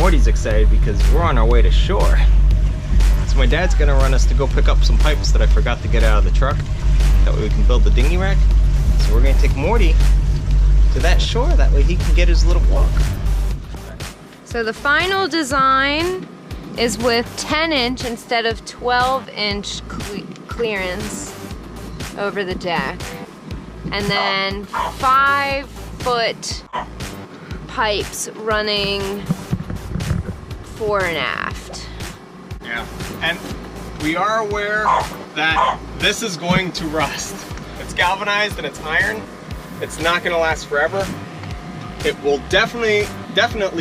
Morty's excited because we're on our way to shore. So my dad's gonna run us to go pick up some pipes that I forgot to get out of the truck. That way we can build the dinghy rack. So we're gonna take Morty to that shore, that way he can get his little walk. So the final design is with 10-inch instead of 12-inch clearance over the deck. And then 5-foot pipes running fore and aft. Yeah, and we are aware that this is going to rust. It's galvanized and it's iron. It's not gonna last forever. It will definitely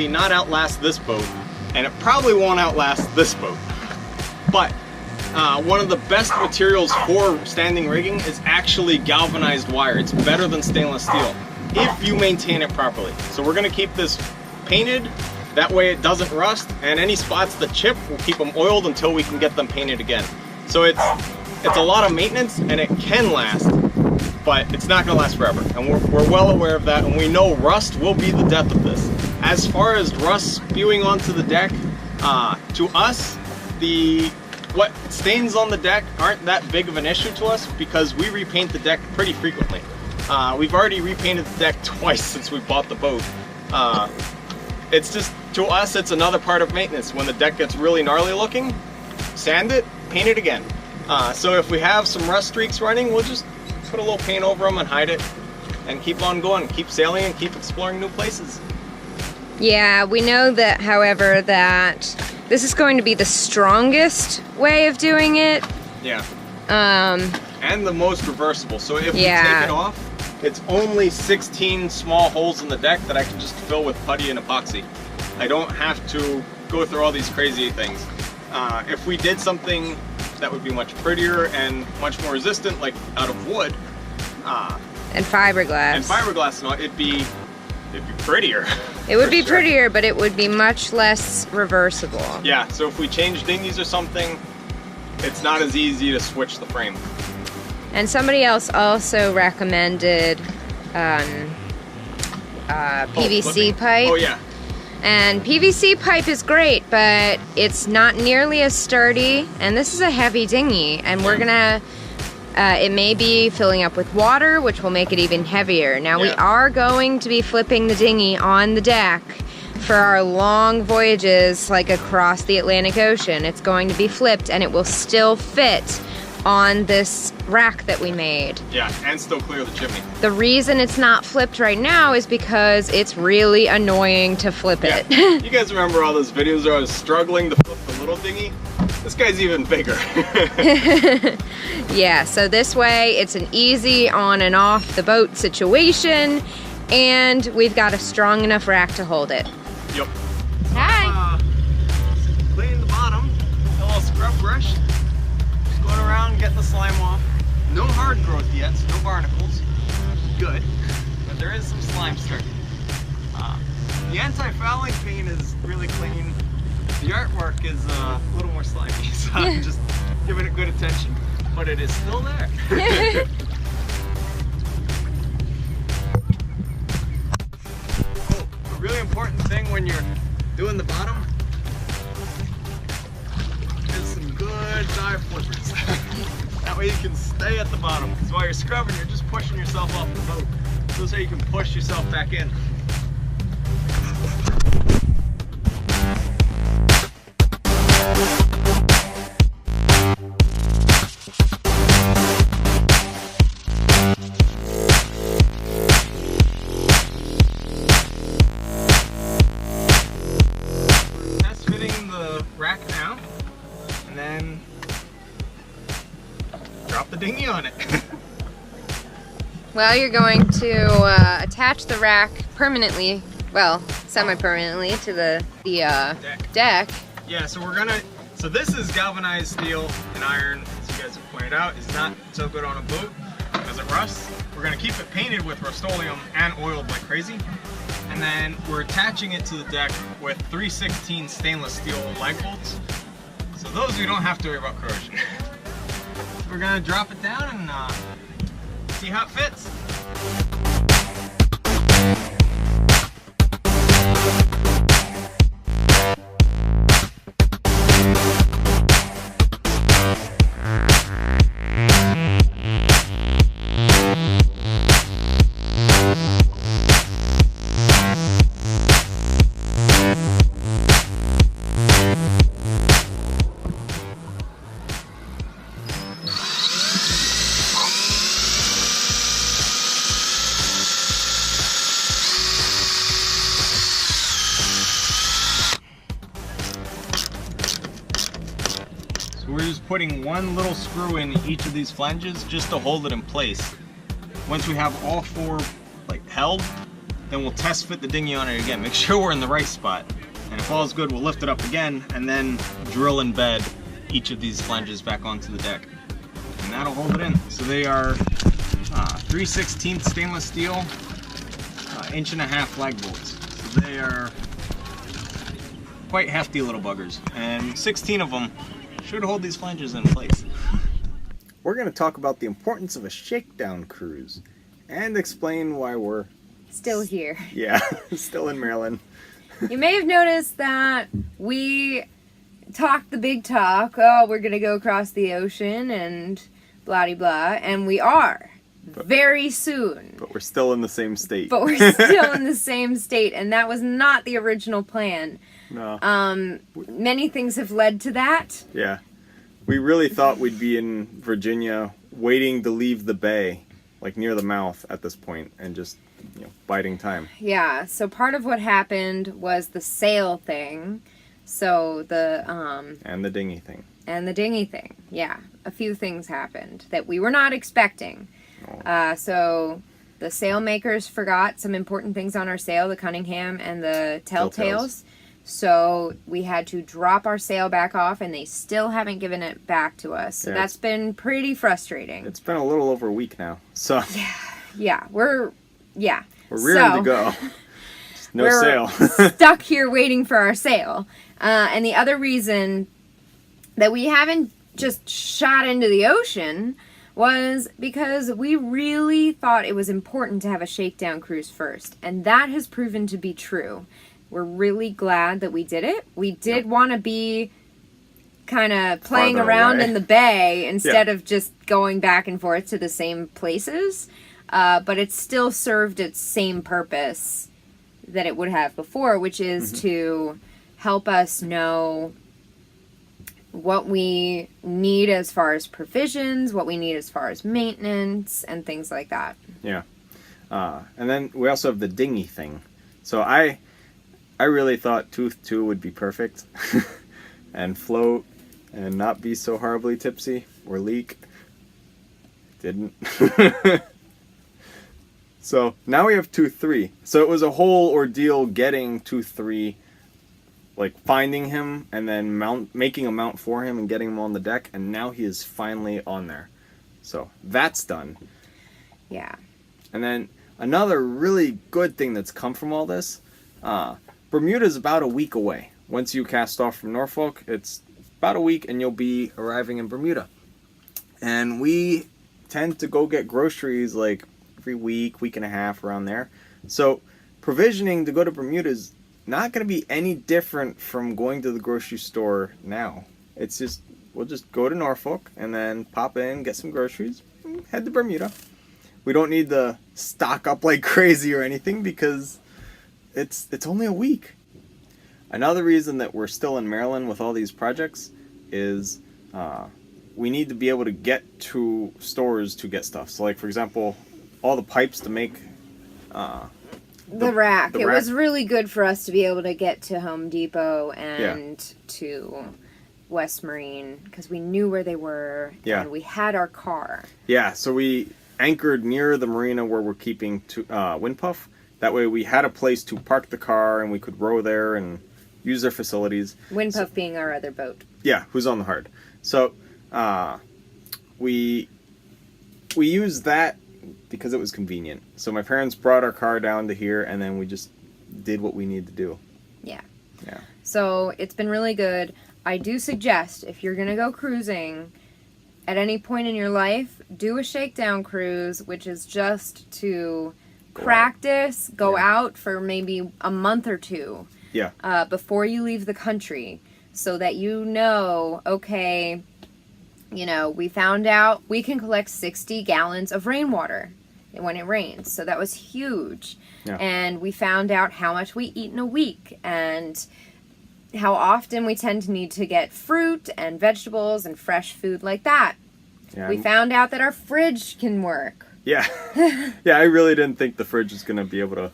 not outlast this boat, and it probably won't outlast this boat. But one of the best materials for standing rigging is actually galvanized wire. It's better than stainless steel if you maintain it properly. So we're gonna keep this painted, that way it doesn't rust, and any spots that chip, we'll keep them oiled until we can get them painted again. So it's a lot of maintenance, and it can last, but it's not gonna last forever. And we're well aware of that, and we know rust will be the death of this. As far as rust spewing onto the deck, to us, what stains on the deck aren't that big of an issue to us because we repaint the deck pretty frequently. We've already repainted the deck twice since we bought the boat. It's just, to us, it's another part of maintenance. When the deck gets really gnarly looking, sand it, paint it again. So if we have some rust streaks running, we'll just put a little paint over them and hide it and keep on going, keep sailing and keep exploring new places. Yeah, we know that, however, that this is going to be the strongest way of doing it. Yeah. And the most reversible. So if we take it off, it's only 16 small holes in the deck that I can just fill with putty and epoxy. I don't have to go through all these crazy things. If we did something that would be much prettier and much more resistant, like out of wood, and fiberglass. And fiberglass, no, it'd be prettier. It would be prettier, but it would be much less reversible. Yeah, so if we change dinghies or something, it's not as easy to switch the frame. And somebody else also recommended PVC pipe. Oh yeah. And PVC pipe is great, but it's not nearly as sturdy. And this is a heavy dinghy, and we're gonna, it may be filling up with water, which will make it even heavier. Now we are going to be flipping the dinghy on the deck for our long voyages, like across the Atlantic Ocean. It's going to be flipped, and it will still fit on this rack that we made. Yeah, and still clear the chimney. The reason it's not flipped right now is because it's really annoying to flip it. You guys remember all those videos where I was struggling to flip the little dinghy? This guy's even bigger. Yeah, so this way it's an easy on and off the boat situation, and we've got a strong enough rack to hold it. Yep. Hi. Cleaning the bottom, a little scrub brush. Going around, getting the slime off. No hard growth yet, so no barnacles. Good, but there is some slime starting. The anti-fouling paint is really clean. The artwork is a little more slimy, so I'm just giving it good attention, but it is still there. A really important thing when you're doing the bottom is some good dive flippers. That way you can stay at the bottom, because while you're scrubbing, you're just pushing yourself off the boat. So this way you can push yourself back in. Test fitting the rack now, and then drop the dinghy on it. Well, you're going to attach the rack permanently, well, semi-permanently to the deck. Yeah, so this is galvanized steel and iron, as you guys have pointed out, is not so good on a boat because it rusts. We're gonna keep it painted with Rust-Oleum and oiled like crazy. And then we're attaching it to the deck with 3/16 stainless steel lag bolts. So those we don't have to worry about corrosion. We're gonna drop it down and see how it fits. we're just putting one little screw in each of these flanges just to hold it in place. Once we have all 4 like held, then we'll test fit the dinghy on it again. Make sure we're in the right spot. And if all's good, we'll lift it up again and then drill and bed each of these flanges back onto the deck. And that'll hold it in. So they are 3/16 stainless steel, 1.5 inch flag bolts. So they are quite hefty little buggers. And 16 of them should hold these flanges in place. We're going to talk about the importance of a shakedown cruise and explain why we're Still here. Yeah, still in Maryland. You may have noticed that we talked the big talk. Oh, we're going to go across the ocean and blah, blah, and we are. Very soon. But we're still in the same state. But we're still in the same state, and that was not the original plan. No. Many things have led to that. Yeah. We really thought we'd be in Virginia waiting to leave the bay, like near the mouth at this point, and just, you know, biding time. Yeah, so part of what happened was the sail thing. So the and the dinghy thing. And the dinghy thing. Yeah, a few things happened that we were not expecting. Oh. So the sail makers forgot some important things on our sail, the Cunningham and the Telltales. So we had to drop our sail back off, and they still haven't given it back to us. So that's been pretty frustrating. It's been a little over a week now. So yeah, we're rearing to go. Just no sail. Stuck here waiting for our sail. And the other reason that we haven't just shot into the ocean was because we really thought it was important to have a shakedown cruise first. And that has proven to be true. We're really glad that we did it. We did want to be kind of playing around in the bay instead of just going back and forth to the same places. But it still served its same purpose that it would have before, which is to help us know what we need as far as provisions, what we need as far as maintenance, and things like that. Yeah. And then we also have the dinghy thing. So I really thought Tooth 2 would be perfect and float and not be so horribly tipsy or leak. Didn't. So now we have Tooth 3. So it was a whole ordeal getting Tooth 3, like finding him and then making a mount for him and getting him on the deck, and now he is finally on there. So that's done. Yeah. And then another really good thing that's come from all this, Bermuda's about a week away. Once you cast off from Norfolk, it's about a week and you'll be arriving in Bermuda. And we tend to go get groceries like every week, week and a half, around there. So provisioning to go to Bermuda is not going to be any different from going to the grocery store now. It's just, we'll just go to Norfolk and then pop in, get some groceries, and head to Bermuda. We don't need to stock up like crazy or anything because it's only a week. Another reason that we're still in Maryland with all these projects is we need to be able to get to stores to get stuff. So like, for example, all the pipes to make the rack. It was really good for us to be able to get to Home Depot and to West Marine because we knew where they were and we had our car. Yeah, so we anchored near the marina where we're keeping Windpuff. That way we had a place to park the car and we could row there and use their facilities. Windpuff being our other boat. Yeah, who's on the hard. So we used that because it was convenient. So my parents brought our car down to here and then we just did what we needed to do. Yeah. Yeah. So it's been really good. I do suggest if you're going to go cruising at any point in your life, do a shakedown cruise, which is just to practice, go out for maybe a month or two before you leave the country so that you know, okay, you know, we found out we can collect 60 gallons of rainwater when it rains. So that was huge. Yeah. And we found out how much we eat in a week and how often we tend to need to get fruit and vegetables and fresh food like that. Yeah, we found out that our fridge can work. Yeah. Yeah, I really didn't think the fridge was going to be able to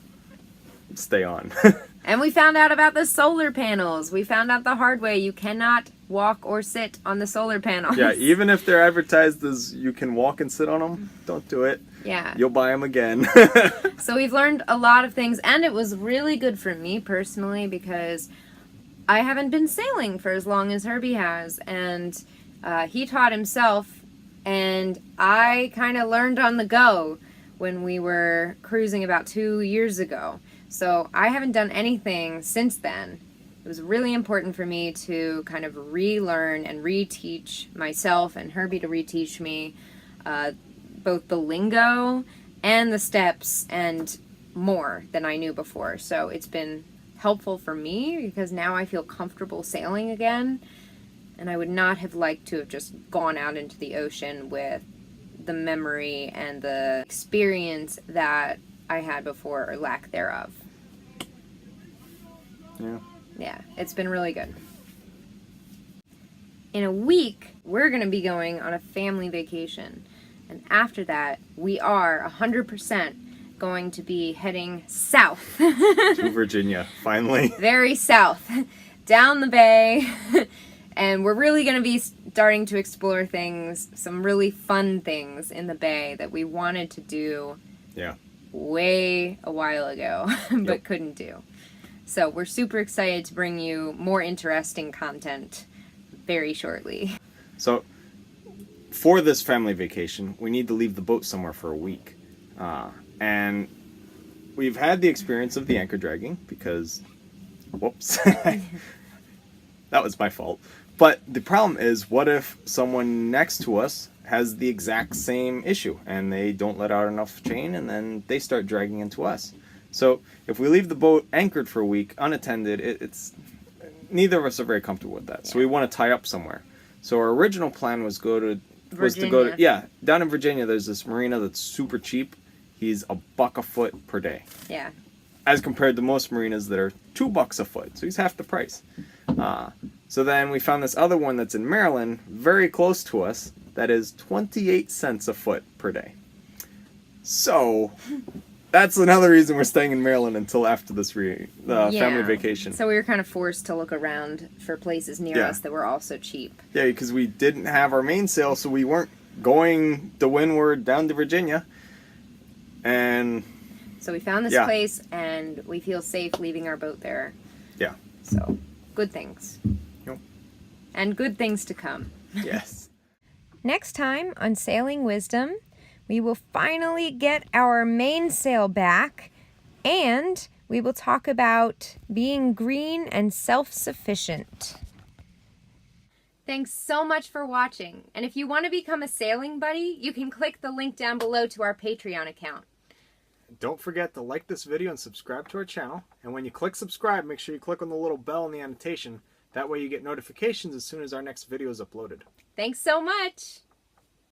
stay on. And we found out about the solar panels. We found out the hard way. You cannot walk or sit on the solar panels. Yeah, even if they're advertised as you can walk and sit on them, don't do it. Yeah. You'll buy them again. So we've learned a lot of things, and it was really good for me personally because I haven't been sailing for as long as Herby has, and he taught himself, and I kind of learned on the go when we were cruising about 2 years ago. So I haven't done anything since then. It was really important for me to kind of relearn and reteach myself, and Herby to reteach me both the lingo and the steps and more than I knew before. So it's been helpful for me because now I feel comfortable sailing again, and I would not have liked to have just gone out into the ocean with the memory and the experience that I had before, or lack thereof. Yeah, it's been really good. In a week, we're going to be going on a family vacation. And after that, we are 100% going to be heading south. To Virginia, finally. Very south. Down the bay. And we're really going to be starting to explore things, some really fun things in the bay that we wanted to do way a while ago, but couldn't do. So we're super excited to bring you more interesting content very shortly. So for this family vacation, we need to leave the boat somewhere for a week. And we've had the experience of the anchor dragging because, whoops, that was my fault. But the problem is, what if someone next to us has the exact same issue and they don't let out enough chain and then they start dragging into us? So if we leave the boat anchored for a week unattended, it's neither of us are very comfortable with that. So we want to tie up somewhere. So our original plan was to go to down in Virginia. There's this marina that's super cheap. He's $1 a foot per day. Yeah. As compared to most marinas that are $2 a foot. So he's half the price. So then we found this other one that's in Maryland, very close to us, that is 28 cents a foot per day. So that's another reason we're staying in Maryland until after this family vacation. So we were kind of forced to look around for places near us that were also cheap. Yeah, because we didn't have our mainsail, so we weren't going to windward down to Virginia. And so we found this place, and we feel safe leaving our boat there. Yeah. So, good things. Yep. And good things to come. Yes. Next time on Sailing Wisdom, we will finally get our mainsail back, and we will talk about being green and self-sufficient. Thanks so much for watching. And if you want to become a sailing buddy, you can click the link down below to our Patreon account. Don't forget to like this video and subscribe to our channel. And when you click subscribe, make sure you click on the little bell in the annotation. That way you get notifications as soon as our next video is uploaded. Thanks so much.